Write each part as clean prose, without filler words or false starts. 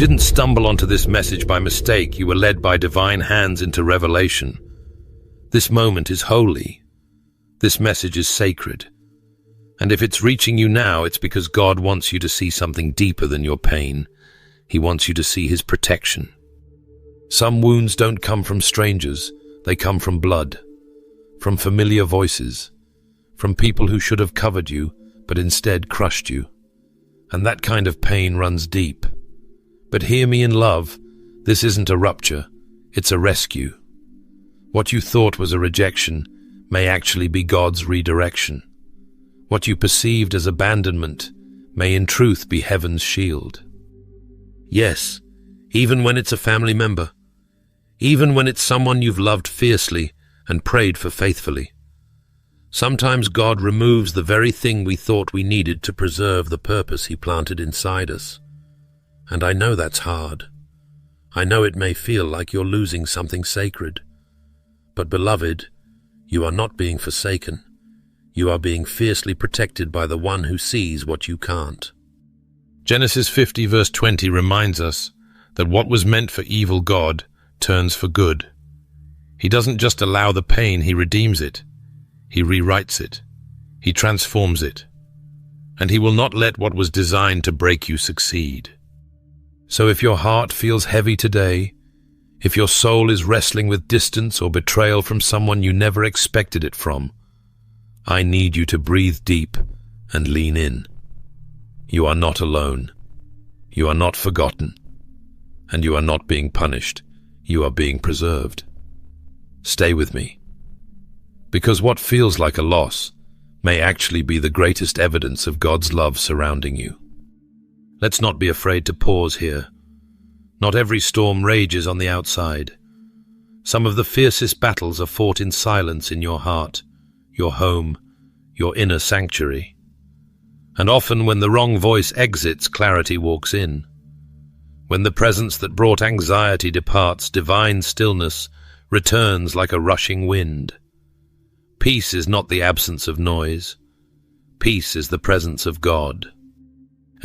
didn't stumble onto this message by mistake. You were led by divine hands into revelation. This moment is holy. This message is sacred. And if it's reaching you now, it's because God wants you to see something deeper than your pain. He wants you to see His protection. Some wounds don't come from strangers. They come from blood, from familiar voices, from people who should have covered you, but instead crushed you. And that kind of pain runs deep. But hear me in love, this isn't a rupture, it's a rescue. What you thought was a rejection may actually be God's redirection. What you perceived as abandonment may in truth be heaven's shield. Yes, even when it's a family member, even when it's someone you've loved fiercely and prayed for faithfully. Sometimes God removes the very thing we thought we needed to preserve the purpose He planted inside us. And I know that's hard. I know it may feel like you're losing something sacred. But beloved, you are not being forsaken. You are being fiercely protected by the one who sees what you can't. Genesis 50 verse 20 reminds us that what was meant for evil, God turns for good. He doesn't just allow the pain, He redeems it. He rewrites it. He transforms it. And He will not let what was designed to break you succeed. So if your heart feels heavy today, if your soul is wrestling with distance or betrayal from someone you never expected it from, I need you to breathe deep and lean in. You are not alone. You are not forgotten. And you are not being punished. You are being preserved. Stay with me. Because what feels like a loss may actually be the greatest evidence of God's love surrounding you. Let's not be afraid to pause here. Not every storm rages on the outside. Some of the fiercest battles are fought in silence in your heart, your home, your inner sanctuary. And often when the wrong voice exits, clarity walks in. When the presence that brought anxiety departs, divine stillness returns like a rushing wind. Peace is not the absence of noise. Peace is the presence of God.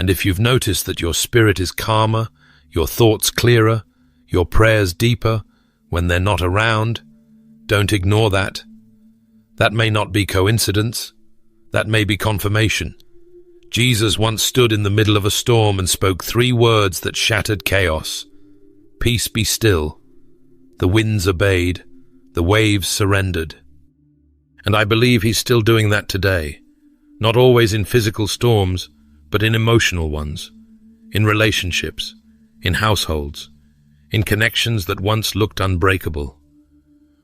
And if you've noticed that your spirit is calmer, your thoughts clearer, your prayers deeper when they're not around, don't ignore that. That may not be coincidence. That may be confirmation. Jesus once stood in the middle of a storm and spoke 3 words that shattered chaos. Peace, be still. The winds obeyed. The waves surrendered. And I believe He's still doing that today. Not always in physical storms, but in emotional ones, in relationships, in households, in connections that once looked unbreakable.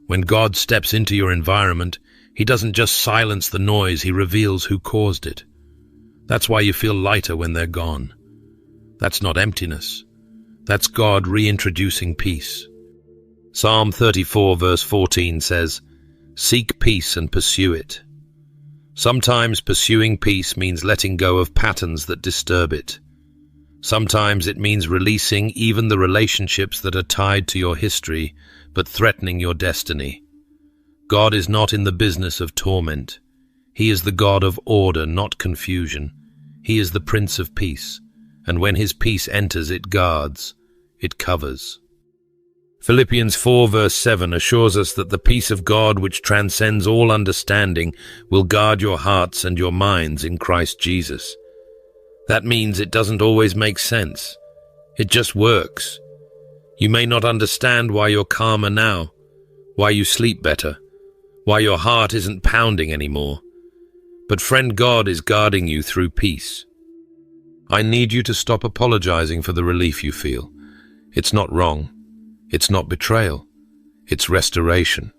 When God steps into your environment, He doesn't just silence the noise, He reveals who caused it. That's why you feel lighter when they're gone. That's not emptiness. That's God reintroducing peace. Psalm 34 verse 14 says, "Seek peace and pursue it." Sometimes pursuing peace means letting go of patterns that disturb it. Sometimes it means releasing even the relationships that are tied to your history but threatening your destiny. God is not in the business of torment. He is the God of order, not confusion. He is the Prince of Peace, and when His peace enters, it guards, it covers. Philippians 4 verse 7 assures us that the peace of God, which transcends all understanding, will guard your hearts and your minds in Christ Jesus. That means it doesn't always make sense. It just works. You may not understand why you're calmer now, why you sleep better, why your heart isn't pounding anymore. But friend, God is guarding you through peace. I need you to stop apologizing for the relief you feel. It's not wrong. It's not betrayal. It's restoration.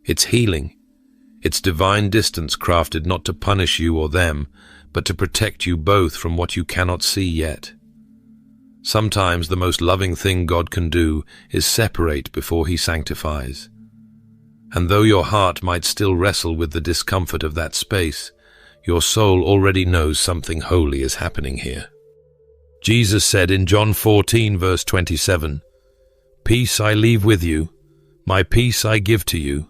It's healing. It's divine distance crafted not to punish you or them, but to protect you both from what you cannot see yet. Sometimes the most loving thing God can do is separate before He sanctifies. And though your heart might still wrestle with the discomfort of that space, your soul already knows something holy is happening here. Jesus said in John 14 verse 27, "Peace I leave with you, my peace I give to you.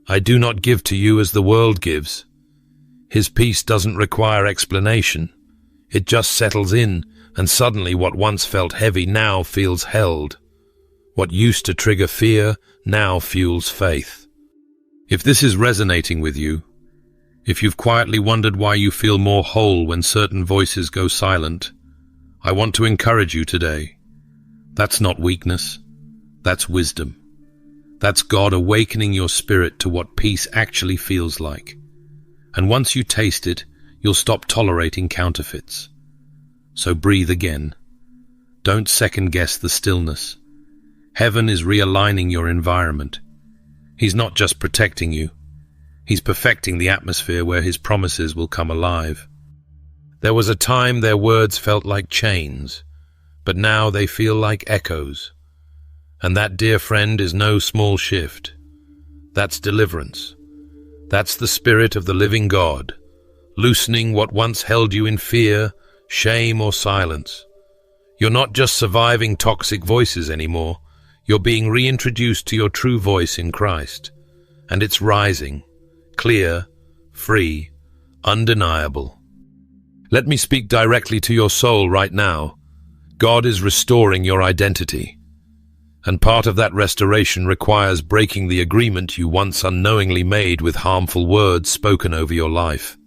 I do not give to you as the world gives." His peace doesn't require explanation. It just settles in, and suddenly what once felt heavy now feels held. What used to trigger fear now fuels faith. If this is resonating with you, if you've quietly wondered why you feel more whole when certain voices go silent, I want to encourage you today. That's not weakness. That's wisdom. That's God awakening your spirit to what peace actually feels like. And once you taste it, you'll stop tolerating counterfeits. So breathe again. Don't second-guess the stillness. Heaven is realigning your environment. He's not just protecting you. He's perfecting the atmosphere where His promises will come alive. There was a time their words felt like chains, but now they feel like echoes. And that, dear friend, is no small shift. That's deliverance. That's the Spirit of the living God, loosening what once held you in fear, shame, or silence. You're not just surviving toxic voices anymore. You're being reintroduced to your true voice in Christ. And it's rising, clear, free, undeniable. Let me speak directly to your soul right now. God is restoring your identity. And part of that restoration requires breaking the agreement you once unknowingly made with harmful words spoken over your life.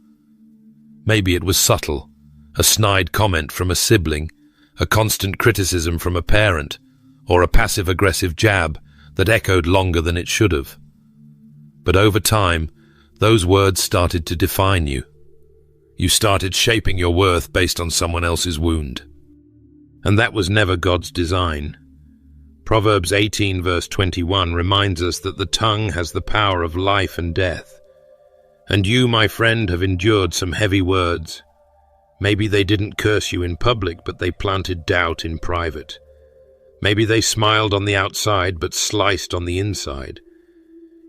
Maybe it was subtle, a snide comment from a sibling, a constant criticism from a parent, or a passive-aggressive jab that echoed longer than it should have. But over time, those words started to define you. You started shaping your worth based on someone else's wound. And that was never God's design. Proverbs 18 verse 21 reminds us that the tongue has the power of life and death. And you, my friend, have endured some heavy words. Maybe they didn't curse you in public, but they planted doubt in private. Maybe they smiled on the outside, but sliced on the inside.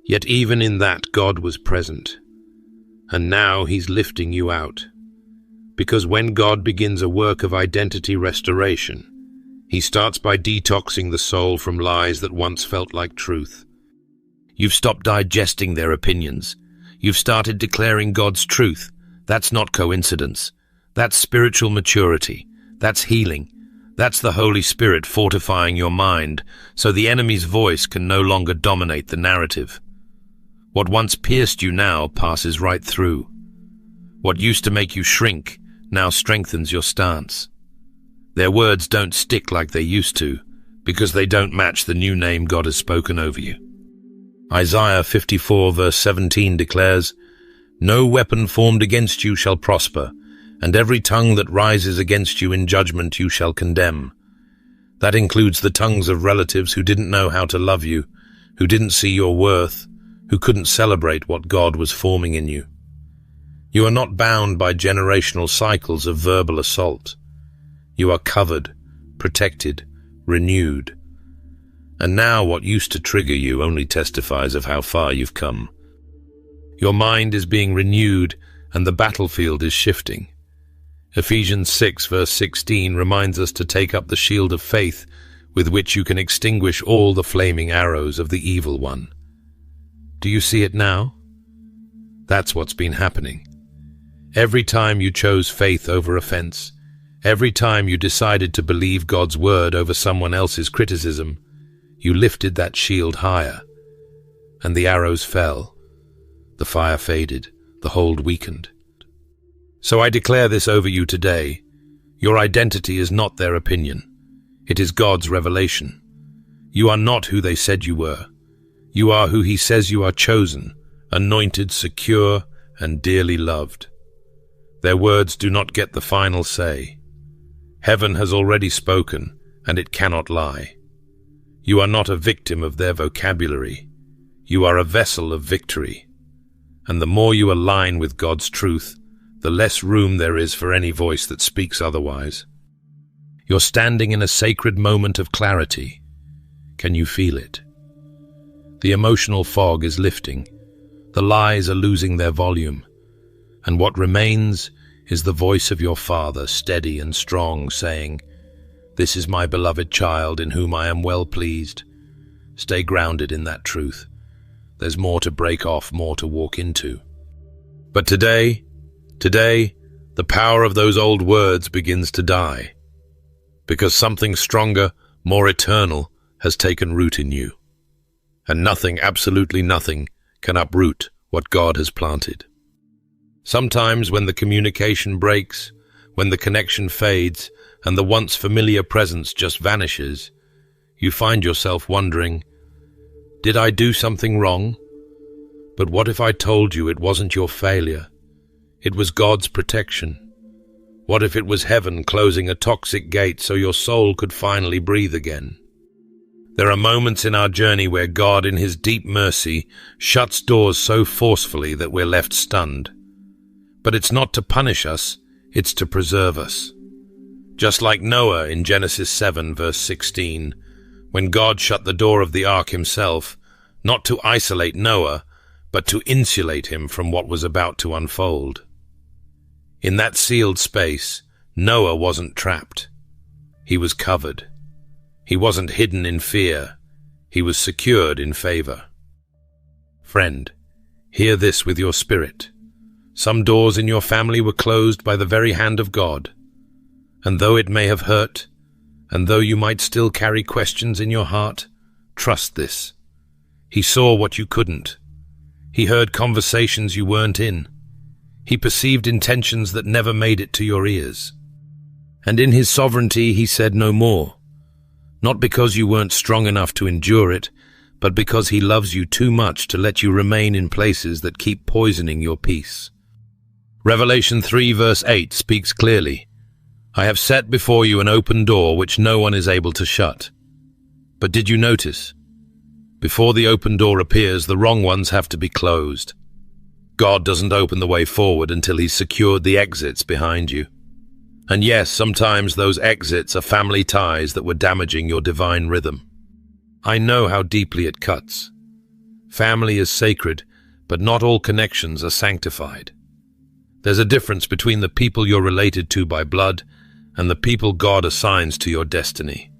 Yet even in that, God was present. And now He's lifting you out. Because when God begins a work of identity restoration, He starts by detoxing the soul from lies that once felt like truth. You've stopped digesting their opinions. You've started declaring God's truth. That's not coincidence. That's spiritual maturity. That's healing. That's the Holy Spirit fortifying your mind so the enemy's voice can no longer dominate the narrative. What once pierced you now passes right through. What used to make you shrink now strengthens your stance. Their words don't stick like they used to because they don't match the new name God has spoken over you. Isaiah 54 verse 17 declares, "No weapon formed against you shall prosper, and every tongue that rises against you in judgment you shall condemn." That includes the tongues of relatives who didn't know how to love you, who didn't see your worth, who couldn't celebrate what God was forming in you. You are not bound by generational cycles of verbal assault. You are covered, protected, renewed. And now what used to trigger you only testifies of how far you've come. Your mind is being renewed and the battlefield is shifting. Ephesians 6 verse 16 reminds us to take up the shield of faith with which you can extinguish all the flaming arrows of the evil one. Do you see it now? That's what's been happening. Every time you chose faith over offense, every time you decided to believe God's word over someone else's criticism, you lifted that shield higher, and the arrows fell. The fire faded, the hold weakened. So I declare this over you today. Your identity is not their opinion. It is God's revelation. You are not who they said you were. You are who He says you are, chosen, anointed, secure, and dearly loved. Their words do not get the final say. Heaven has already spoken, and it cannot lie. You are not a victim of their vocabulary. You are a vessel of victory. And the more you align with God's truth, the less room there is for any voice that speaks otherwise. You're standing in a sacred moment of clarity. Can you feel it? The emotional fog is lifting. The lies are losing their volume. And what remains is the voice of your Father, steady and strong, saying, "This is my beloved child in whom I am well pleased." Stay grounded in that truth. There's more to break off, more to walk into. But today, the power of those old words begins to die. because something stronger, more eternal, has taken root in you. And nothing, absolutely nothing, can uproot what God has planted. Sometimes when the communication breaks, when the connection fades, and the once familiar presence just vanishes, you find yourself wondering, did I do something wrong? But what if I told you it wasn't your failure? It was God's protection. What if it was heaven closing a toxic gate so your soul could finally breathe again? There are moments in our journey where God, in his deep mercy, shuts doors so forcefully that we're left stunned. But it's not to punish us, it's to preserve us. Just like Noah in Genesis 7, verse 16, when God shut the door of the ark himself, not to isolate Noah, but to insulate him from what was about to unfold. In that sealed space, Noah wasn't trapped. He was covered. He wasn't hidden in fear. He was secured in favor. Friend, hear this with your spirit. Some doors in your family were closed by the very hand of God. And though it may have hurt, and though you might still carry questions in your heart, trust this. He saw what you couldn't. He heard conversations you weren't in. He perceived intentions that never made it to your ears. And in his sovereignty he said no more. Not because you weren't strong enough to endure it, but because he loves you too much to let you remain in places that keep poisoning your peace. Revelation 3 verse 8 speaks clearly. I have set before you an open door which no one is able to shut. But did you notice? Before the open door appears, the wrong ones have to be closed. God doesn't open the way forward until he's secured the exits behind you. And yes, sometimes those exits are family ties that were damaging your divine rhythm. I know how deeply it cuts. Family is sacred, but not all connections are sanctified. There's a difference between the people you're related to by blood and the people God assigns to your destiny.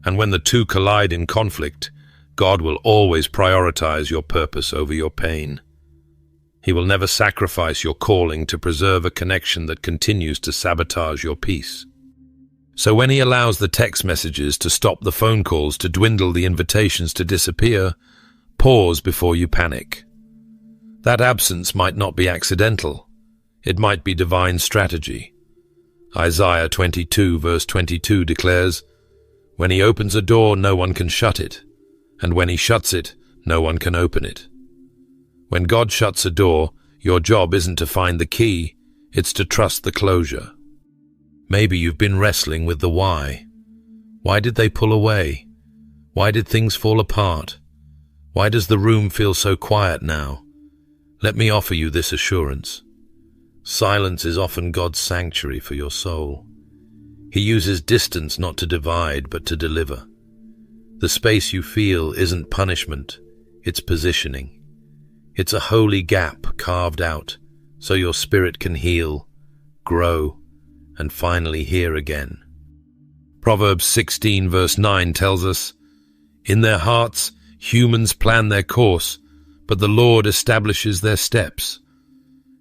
And when the two collide in conflict, God will always prioritize your purpose over your pain. He will never sacrifice your calling to preserve a connection that continues to sabotage your peace. So when he allows the text messages to stop, the phone calls to dwindle, the invitations to disappear, pause before you panic. That absence might not be accidental. It might be divine strategy. Isaiah 22 verse 22 declares, when he opens a door, no one can shut it, and when he shuts it, no one can open it. When God shuts a door, your job isn't to find the key, it's to trust the closure. Maybe you've been wrestling with the why. Why did they pull away? Why did things fall apart? Why does the room feel so quiet now? Let me offer you this assurance. Silence is often God's sanctuary for your soul. He uses distance not to divide, but to deliver. The space you feel isn't punishment, it's positioning. It's a holy gap carved out so your spirit can heal, grow, and finally hear again. Proverbs 16 verse 9 tells us, in their hearts humans plan their course, but the Lord establishes their steps.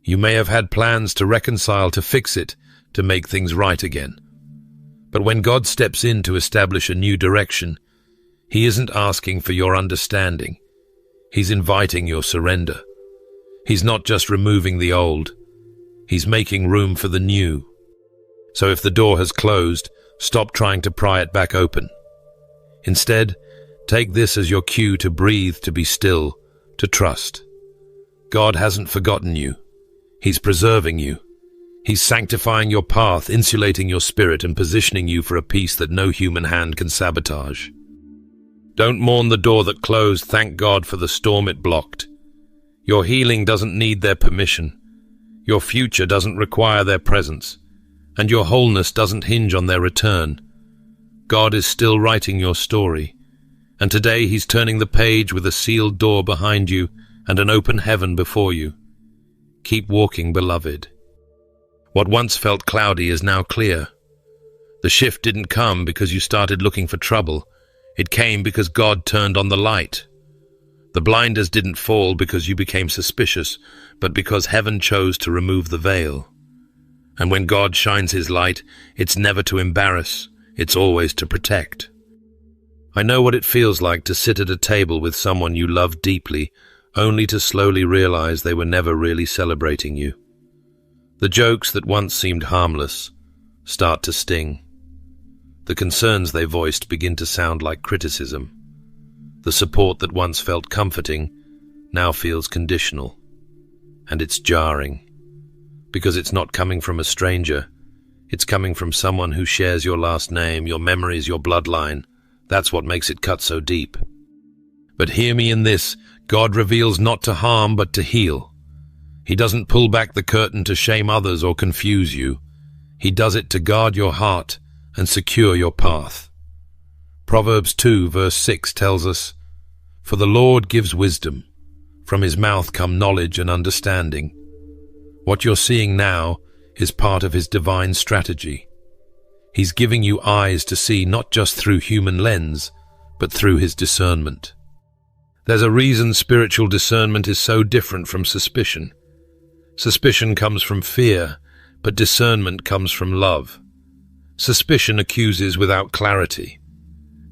You may have had plans to reconcile, to fix it, to make things right again. But when God steps in to establish a new direction, he isn't asking for your understanding. He's inviting your surrender. He's not just removing the old. He's making room for the new. So if the door has closed, stop trying to pry it back open. Instead, take this as your cue to breathe, to be still, to trust. God hasn't forgotten you. He's preserving you. He's sanctifying your path, insulating your spirit, and positioning you for a peace that no human hand can sabotage. Don't mourn the door that closed. Thank God for the storm it blocked. Your healing doesn't need their permission. Your future doesn't require their presence. And your wholeness doesn't hinge on their return. God is still writing your story. And today he's turning the page with a sealed door behind you and an open heaven before you. Keep walking, beloved. What once felt cloudy is now clear. The shift didn't come because you started looking for trouble. It came because God turned on the light. The blinders didn't fall because you became suspicious, but because heaven chose to remove the veil. And when God shines his light, it's never to embarrass, it's always to protect. I know what it feels like to sit at a table with someone you love deeply, only to slowly realize they were never really celebrating you. The jokes that once seemed harmless start to sting. The concerns they voiced begin to sound like criticism. The support that once felt comforting now feels conditional. And it's jarring, because it's not coming from a stranger. It's coming from someone who shares your last name, your memories, your bloodline. That's what makes it cut so deep. But hear me in this: God reveals not to harm but to heal. He doesn't pull back the curtain to shame others or confuse you. He does it to guard your heart and secure your path. Proverbs 2 verse 6 tells us, "For the Lord gives wisdom. From his mouth come knowledge and understanding." What you're seeing now is part of his divine strategy. He's giving you eyes to see not just through human lens, but through his discernment. There's a reason spiritual discernment is so different from suspicion. Suspicion comes from fear, but discernment comes from love. Suspicion accuses without clarity.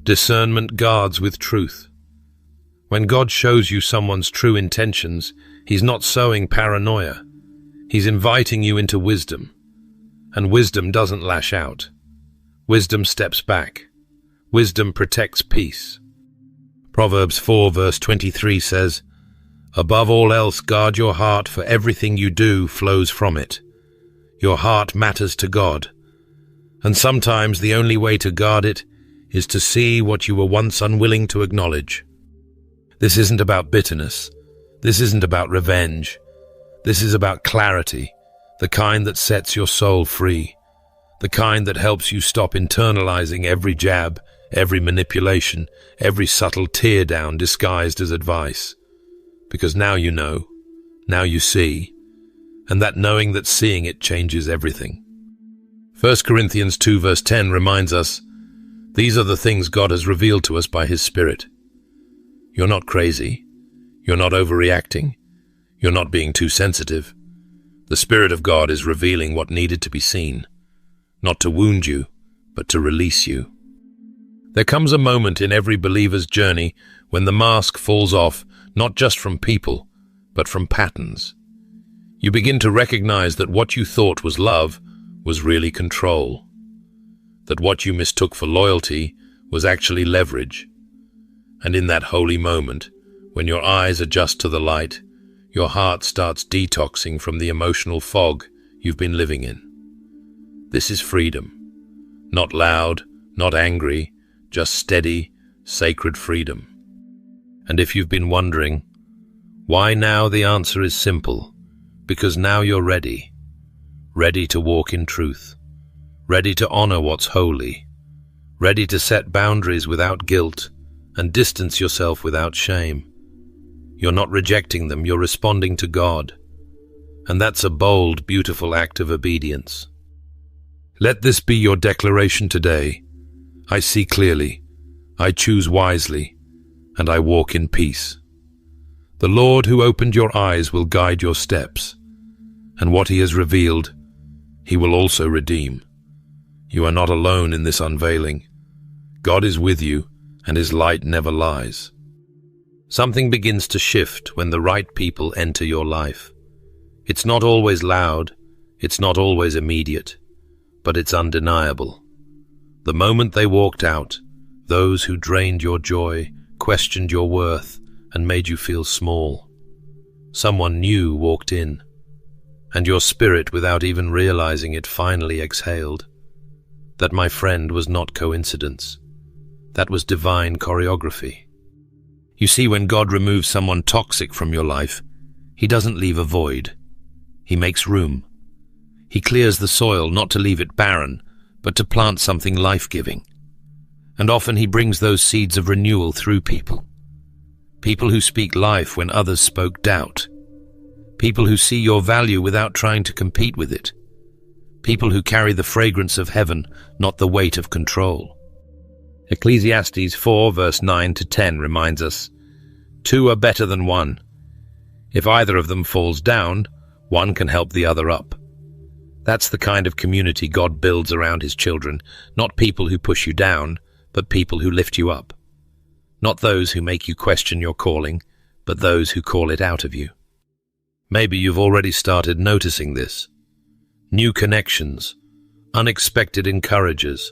Discernment guards with truth. When God shows you someone's true intentions, he's not sowing paranoia. He's inviting you into wisdom. And wisdom doesn't lash out. Wisdom steps back. Wisdom protects peace. Proverbs 4 verse 23 says, "Above all else, guard your heart, for everything you do flows from it." Your heart matters to God. And sometimes the only way to guard it is to see what you were once unwilling to acknowledge. This isn't about bitterness. This isn't about revenge. This is about clarity, the kind that sets your soul free, the kind that helps you stop internalizing every jab, every manipulation, every subtle tear down disguised as advice. Because now you know, now you see, and that knowing that seeing it changes everything. 1 Corinthians 2 verse 10 reminds us, "These are the things God has revealed to us by his Spirit." You're not crazy. You're not overreacting. You're not being too sensitive. The Spirit of God is revealing what needed to be seen, not to wound you, but to release you. There comes a moment in every believer's journey when the mask falls off, not just from people, but from patterns. You begin to recognize that what you thought was love was really control. That what you mistook for loyalty was actually leverage. And in that holy moment, when your eyes adjust to the light, your heart starts detoxing from the emotional fog you've been living in. This is freedom. Not loud, not angry, just steady, sacred freedom. And if you've been wondering, why now, the answer is simple. Because now you're ready. Ready to walk in truth. Ready to honor what's holy. Ready to set boundaries without guilt and distance yourself without shame. You're not rejecting them, you're responding to God. And that's a bold, beautiful act of obedience. Let this be your declaration today. I see clearly, I choose wisely, and I walk in peace. The Lord who opened your eyes will guide your steps, and what he has revealed, he will also redeem. You are not alone in this unveiling. God is with you, and his light never lies. Something begins to shift when the right people enter your life. It's not always loud, it's not always immediate, but it's undeniable. The moment they walked out, those who drained your joy, questioned your worth, and made you feel small. Someone new walked in, and your spirit, without even realizing it, finally exhaled. That, my friend, was not coincidence. That was divine choreography. You see, when God removes someone toxic from your life, he doesn't leave a void. He makes room. He clears the soil not to leave it barren, but to plant something life-giving. And often he brings those seeds of renewal through people. People who speak life when others spoke doubt. People who see your value without trying to compete with it. People who carry the fragrance of heaven, not the weight of control. Ecclesiastes 4 verse 9 to 10 reminds us, "Two are better than one. If either of them falls down, one can help the other up. That's the kind of community God builds around his children, not people who push you down, but people who lift you up. Not those who make you question your calling, but those who call it out of you. Maybe you've already started noticing this. New connections, unexpected encouragers,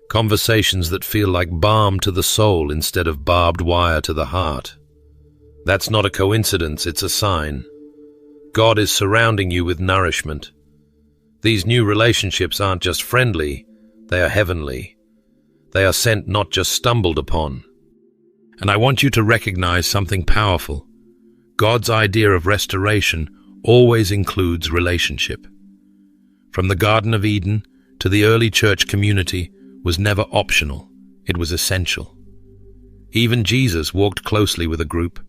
conversations that feel like balm to the soul instead of barbed wire to the heart. That's not a coincidence, it's a sign. God is surrounding you with nourishment. These new relationships aren't just friendly, they are heavenly. They are sent, not just stumbled upon. And I want you to recognize something powerful. God's idea of restoration always includes relationship. From the Garden of Eden to the early church community was never optional, it was essential. Even Jesus walked closely with a group.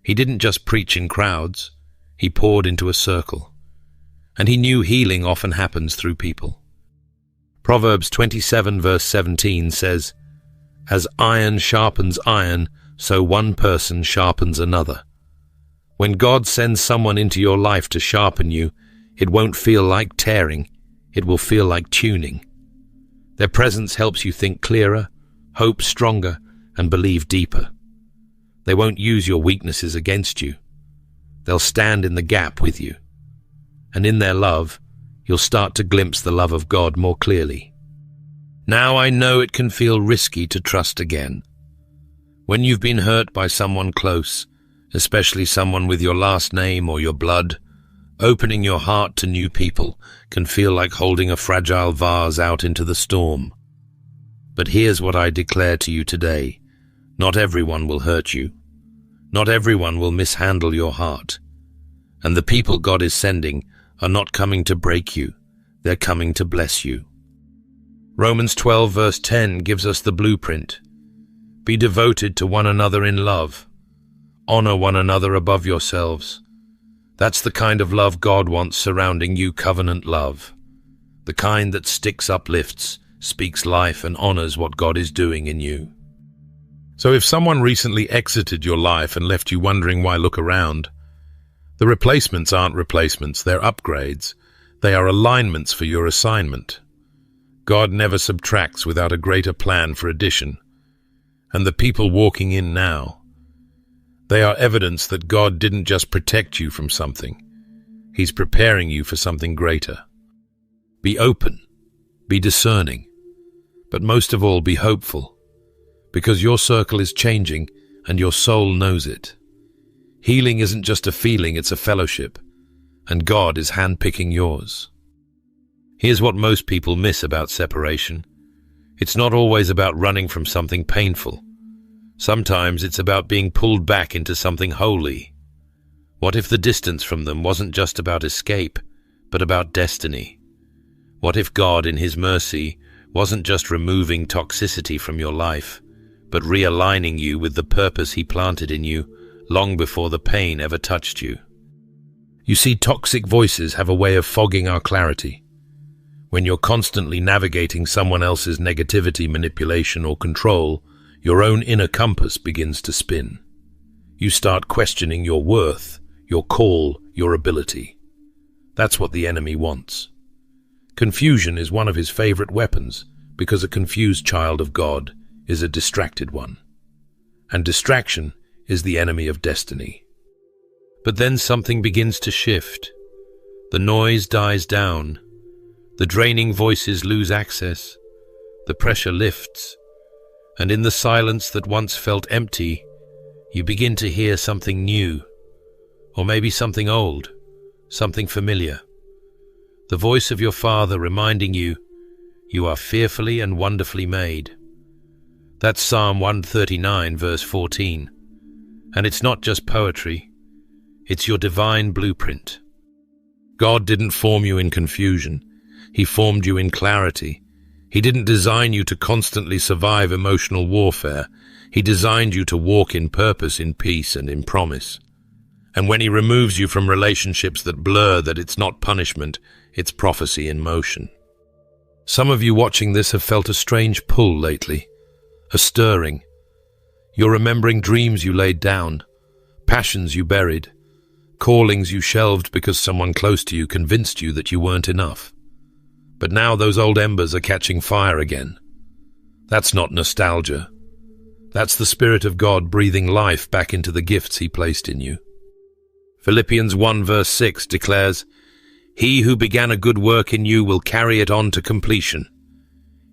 He didn't just preach in crowds, he poured into a circle. And he knew healing often happens through people. Proverbs 27 verse 17 says, "As iron sharpens iron, so one person sharpens another." When God sends someone into your life to sharpen you, it won't feel like tearing, it will feel like tuning. Their presence helps you think clearer, hope stronger, and believe deeper. They won't use your weaknesses against you. They'll stand in the gap with you. And in their love, you'll start to glimpse the love of God more clearly. Now I know it can feel risky to trust again. When you've been hurt by someone close, especially someone with your last name or your blood, opening your heart to new people can feel like holding a fragile vase out into the storm. But here's what I declare to you today. Not everyone will hurt you. Not everyone will mishandle your heart. And the people God is sending are not coming to break you, they're coming to bless you. Romans 12 verse 10 gives us the blueprint. Be devoted to one another in love. Honor one another above yourselves. That's the kind of love God wants surrounding you, covenant love. The kind that sticks, uplifts, speaks life, and honors what God is doing in you. So if someone recently exited your life and left you wondering why, look around. The replacements aren't replacements, they're upgrades. They are alignments for your assignment. God never subtracts without a greater plan for addition. And the people walking in now, they are evidence that God didn't just protect you from something. He's preparing you for something greater. Be open, be discerning, but most of all, be hopeful, because your circle is changing and your soul knows it. Healing isn't just a feeling, it's a fellowship, and God is handpicking yours. Here's what most people miss about separation. It's not always about running from something painful. Sometimes it's about being pulled back into something holy. What if the distance from them wasn't just about escape, but about destiny? What if God, in His mercy, wasn't just removing toxicity from your life, but realigning you with the purpose He planted in you long before the pain ever touched you? You see, toxic voices have a way of fogging our clarity. When you're constantly navigating someone else's negativity, manipulation, or control, your own inner compass begins to spin. You start questioning your worth, your call, your ability. That's what the enemy wants. Confusion is one of his favorite weapons, because a confused child of God is a distracted one. And distraction is the enemy of destiny. But then something begins to shift. The noise dies down. The draining voices lose access. The pressure lifts. And in the silence that once felt empty, you begin to hear something new, or maybe something old, something familiar. The voice of your Father reminding you, you are fearfully and wonderfully made. That's Psalm 139, verse 14. And it's not just poetry, it's your divine blueprint. God didn't form you in confusion. He formed you in clarity. He didn't design you to constantly survive emotional warfare. He designed you to walk in purpose, in peace, and in promise. And when He removes you from relationships that blur, that it's not punishment, it's prophecy in motion. Some of you watching this have felt a strange pull lately, a stirring. You're remembering dreams you laid down, passions you buried, callings you shelved because someone close to you convinced you that you weren't enough. But now those old embers are catching fire again. That's not nostalgia. That's the Spirit of God breathing life back into the gifts He placed in you. Philippians 1 verse 6 declares, "He who began a good work in you will carry it on to completion."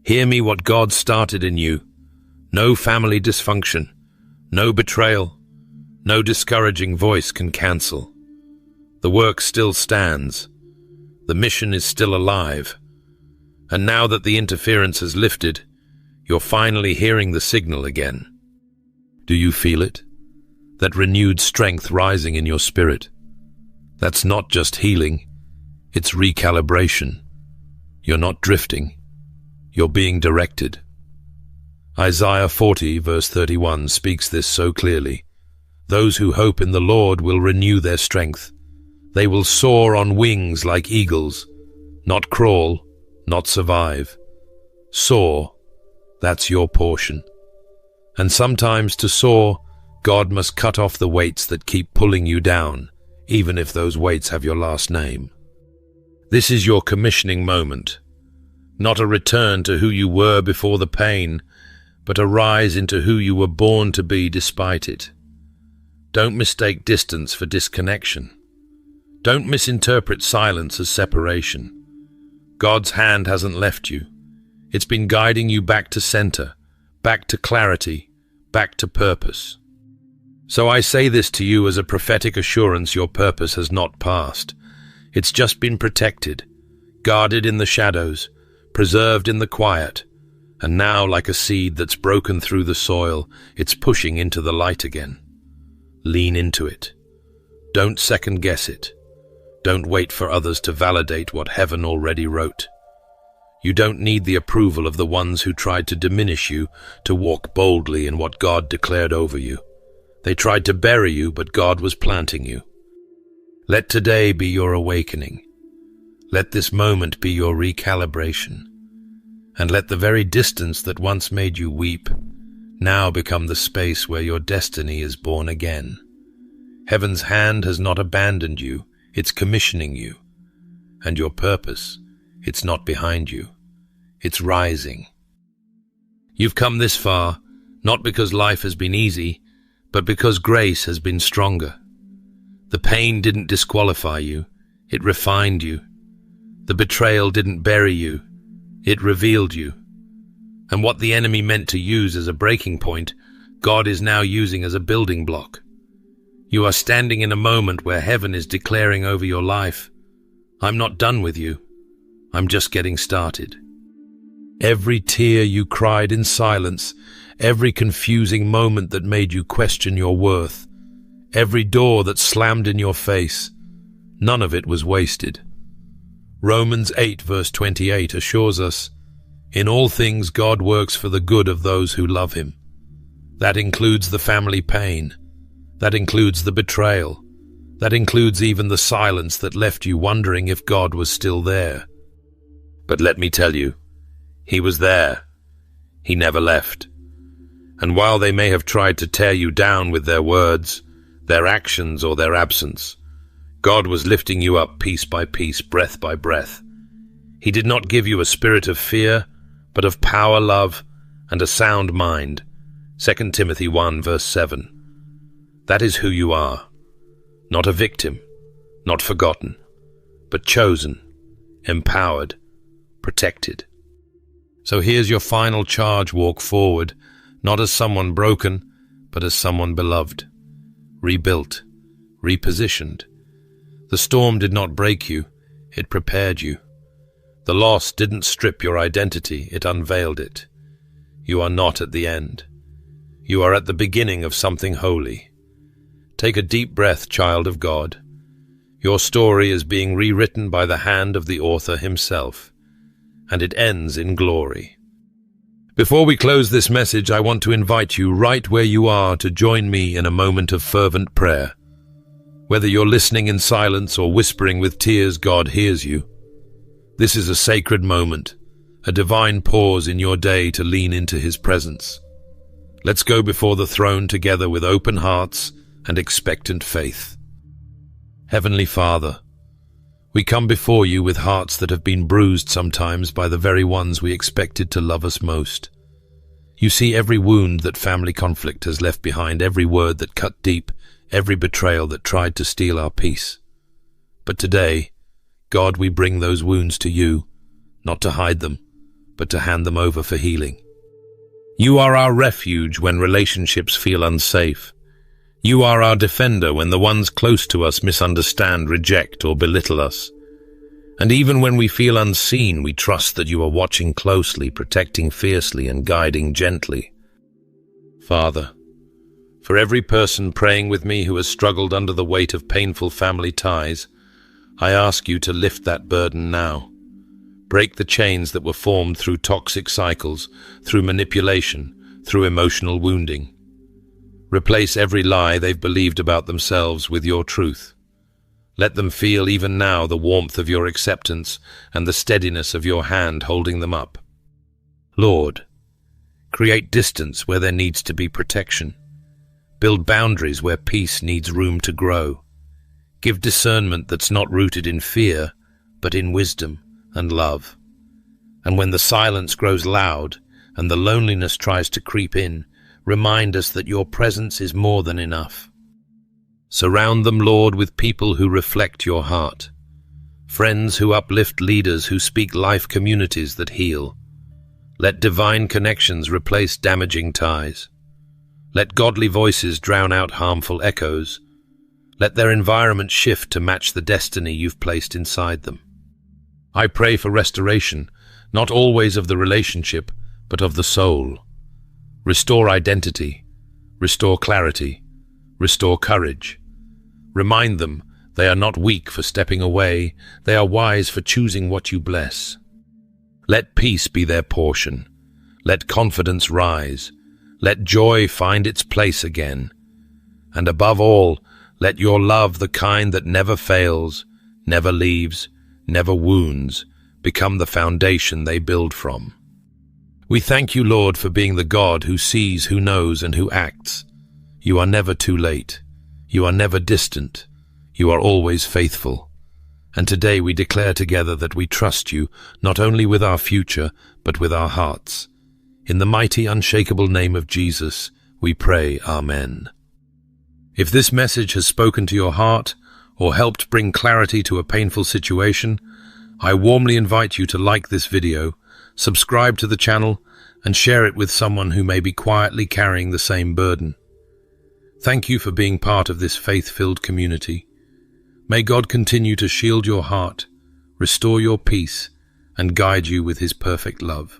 Hear me what God started in you. No family dysfunction, no betrayal, no discouraging voice can cancel. The work still stands. The mission is still alive. And now that the interference has lifted, you're finally hearing the signal again. Do you feel it? That renewed strength rising in your spirit? That's not just healing, it's recalibration. You're not drifting. You're being directed. Isaiah 40 verse 31 speaks this so clearly. Those who hope in the Lord will renew their strength. They will soar on wings like eagles, not crawl, not survive. Soar, that's your portion. And sometimes to soar, God must cut off the weights that keep pulling you down, even if those weights have your last name. This is your commissioning moment. Not a return to who you were before the pain, but a rise into who you were born to be despite it. Don't mistake distance for disconnection. Don't misinterpret silence as separation. God's hand hasn't left you. It's been guiding you back to center, back to clarity, back to purpose. So I say this to you as a prophetic assurance: your purpose has not passed. It's just been protected, guarded in the shadows, preserved in the quiet, and now, like a seed that's broken through the soil, it's pushing into the light again. Lean into it. Don't second-guess it. Don't wait for others to validate what heaven already wrote. You don't need the approval of the ones who tried to diminish you to walk boldly in what God declared over you. They tried to bury you, but God was planting you. Let today be your awakening. Let this moment be your recalibration. And let the very distance that once made you weep now become the space where your destiny is born again. Heaven's hand has not abandoned you, it's commissioning you. And your purpose, it's not behind you, it's rising. You've come this far, not because life has been easy, but because grace has been stronger. The pain didn't disqualify you, it refined you. The betrayal didn't bury you, it revealed you. And what the enemy meant to use as a breaking point, God is now using as a building block. You are standing in a moment where heaven is declaring over your life, I'm not done with you, I'm just getting started. Every tear you cried in silence, every confusing moment that made you question your worth, every door that slammed in your face, none of it was wasted. Romans 8 verse 28 assures us, in all things God works for the good of those who love Him. That includes the family pain. That includes the betrayal. That includes even the silence that left you wondering if God was still there. But let me tell you, He was there. He never left. And while they may have tried to tear you down with their words, their actions, or their absence, God was lifting you up piece by piece, breath by breath. He did not give you a spirit of fear, but of power, love, and a sound mind. 2 Timothy 1 verse 7. That is who you are. Not a victim, not forgotten, but chosen, empowered, protected. So here's your final charge: walk forward, not as someone broken, but as someone beloved, rebuilt, repositioned. The storm did not break you, it prepared you. The loss didn't strip your identity, it unveiled it. You are not at the end. You are at the beginning of something holy. Take a deep breath, child of God. Your story is being rewritten by the hand of the author himself, and it ends in glory. Before we close this message, I want to invite you right where you are to join me in a moment of fervent prayer. Whether you're listening in silence or whispering with tears, God hears you. This is a sacred moment, a divine pause in your day to lean into His presence. Let's go before the throne together with open hearts and expectant faith. Heavenly Father, we come before you with hearts that have been bruised sometimes by the very ones we expected to love us most. You see every wound that family conflict has left behind, every word that cut deep, every betrayal that tried to steal our peace. But today, God, we bring those wounds to you, not to hide them, but to hand them over for healing. You are our refuge when relationships feel unsafe. You are our defender when the ones close to us misunderstand, reject, or belittle us. And even when we feel unseen, we trust that you are watching closely, protecting fiercely, and guiding gently. Father, for every person praying with me who has struggled under the weight of painful family ties, I ask you to lift that burden now. Break the chains that were formed through toxic cycles, through manipulation, through emotional wounding. Replace every lie they've believed about themselves with your truth. Let them feel even now the warmth of your acceptance and the steadiness of your hand holding them up. Lord, create distance where there needs to be protection. Build boundaries where peace needs room to grow. Give discernment that's not rooted in fear, but in wisdom and love. And when the silence grows loud and the loneliness tries to creep in, remind us that your presence is more than enough. Surround them, Lord, with people who reflect your heart. Friends who uplift, leaders who speak life, communities that heal. Let divine connections replace damaging ties. Let godly voices drown out harmful echoes. Let their environment shift to match the destiny you've placed inside them. I pray for restoration, not always of the relationship, but of the soul. Restore identity, restore clarity, restore courage. Remind them they are not weak for stepping away, they are wise for choosing what you bless. Let peace be their portion. Let confidence rise. Let joy find its place again. And above all, let your love, the kind that never fails, never leaves, never wounds, become the foundation they build from. We thank you, Lord, for being the God who sees, who knows, and who acts. You are never too late. You are never distant. You are always faithful. And today we declare together that we trust you, not only with our future, but with our hearts. In the mighty, unshakable name of Jesus, we pray, Amen. If this message has spoken to your heart, or helped bring clarity to a painful situation, I warmly invite you to like this video, subscribe to the channel, and share it with someone who may be quietly carrying the same burden. Thank you for being part of this faith-filled community. May God continue to shield your heart, restore your peace, and guide you with his perfect love.